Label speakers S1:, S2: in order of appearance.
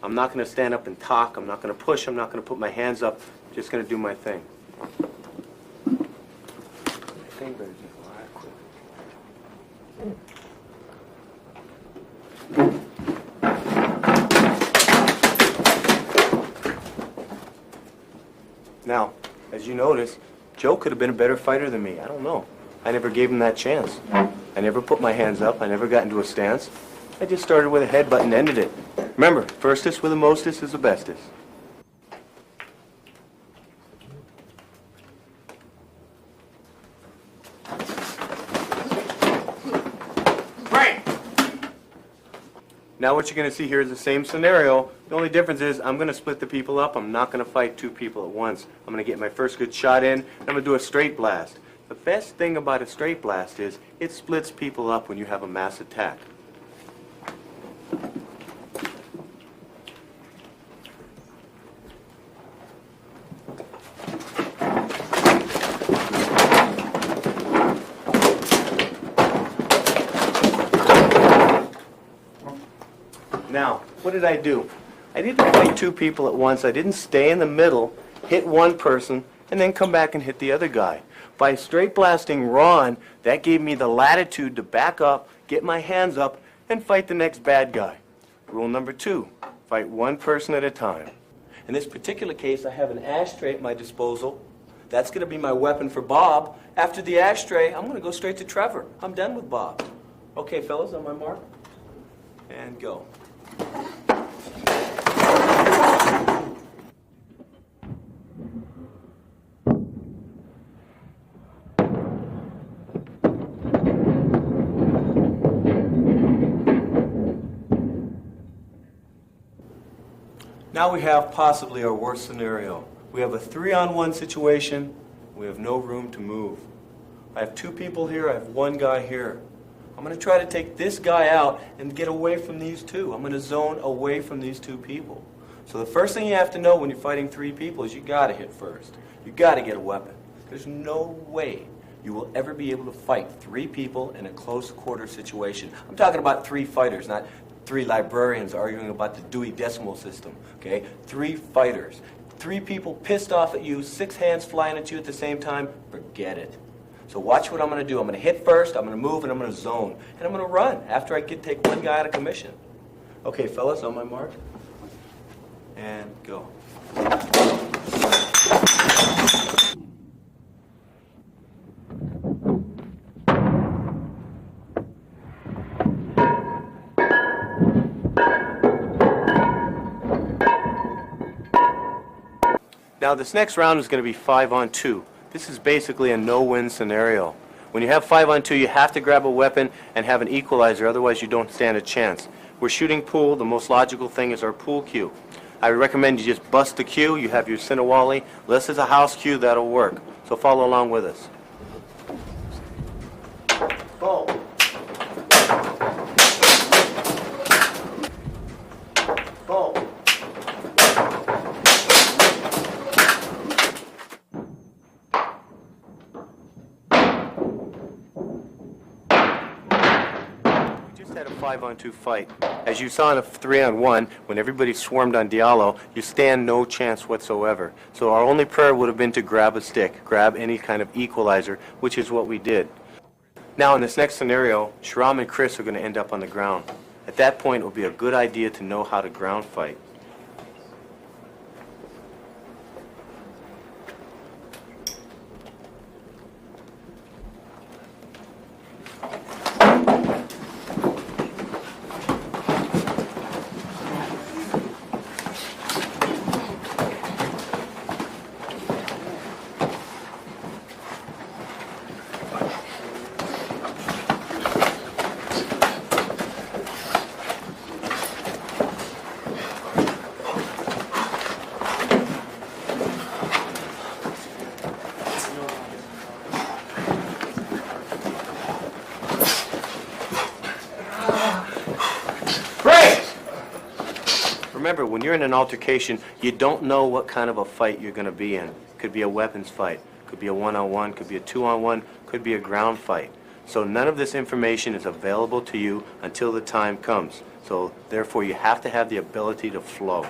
S1: I'm not going to stand up and talk. I'm not going to push. I'm not going to put my hands up. I'm just going to do my thing. Now, as you notice, Joe could have been a better fighter than me. I don't know. I never gave him that chance. I never put my hands up. I never got into a stance. I just started with a headbutt and ended it. Remember, firstest with the mostest is the bestest. Right. Now what you're going to see here is the same scenario. The only difference is I'm going to split the people up. I'm not going to fight two people at once. I'm going to get my first good shot in, and I'm going to do a straight blast. The best thing about a straight blast is it splits people up when you have a mass attack. Now, what did I do? I didn't fight two people at once. I didn't stay in the middle, hit one person, and then come back and hit the other guy. By straight blasting Ron, that gave me the latitude to back up, get my hands up, and fight the next bad guy. Rule number 2, fight one person at a time. In this particular case, I have an ashtray at my disposal. That's going to be my weapon for Bob. After the ashtray, I'm going to go straight to Trevor. I'm done with Bob. Okay, fellas, on my mark. And go. Now we have possibly our worst scenario. We have a 3-on-1 situation. We have no room to move. I have two people here. I have one guy here. I'm going to try to take this guy out and get away from these two. I'm going to zone away from these two people. So the first thing you have to know when you're fighting three people is you got to hit first. You got to get a weapon. There's no way you will ever be able to fight three people in a close quarter situation. I'm talking about three fighters, not three librarians arguing about the Dewey Decimal System. Okay, three fighters. Three people pissed off at you, 6 hands flying at you at the same time. Forget it. So watch what I'm going to do. I'm going to hit first, I'm going to move, and I'm going to zone. And I'm going to run after I take one guy out of commission. Okay, fellas, on my mark. And go. Now this next round is going to be 5-on-2. This is basically a no-win scenario. When you have 5-on-2, you have to grab a weapon and have an equalizer, otherwise you don't stand a chance. We're shooting pool. The most logical thing is our pool cue. I recommend you just bust the cue. You have your Sinawali. Unless it's a house cue, that'll work. So follow along with us. Ball. Ball. Had a 5-on-2 fight. As you saw in a 3-on-1, when everybody swarmed on Diallo, you stand no chance whatsoever. So our only prayer would have been to grab a stick, grab any kind of equalizer, which is what we did. Now in this next scenario, Shram and Chris are going to end up on the ground. At that point, it would be a good idea to know how to ground fight. Remember, when you're in an altercation, you don't know what kind of a fight you're going to be in. Could be a weapons fight, could be a 1-on-1, could be a 2-on-1, could be a ground fight. So none of this information is available to you until the time comes. So therefore, you have to have the ability to flow.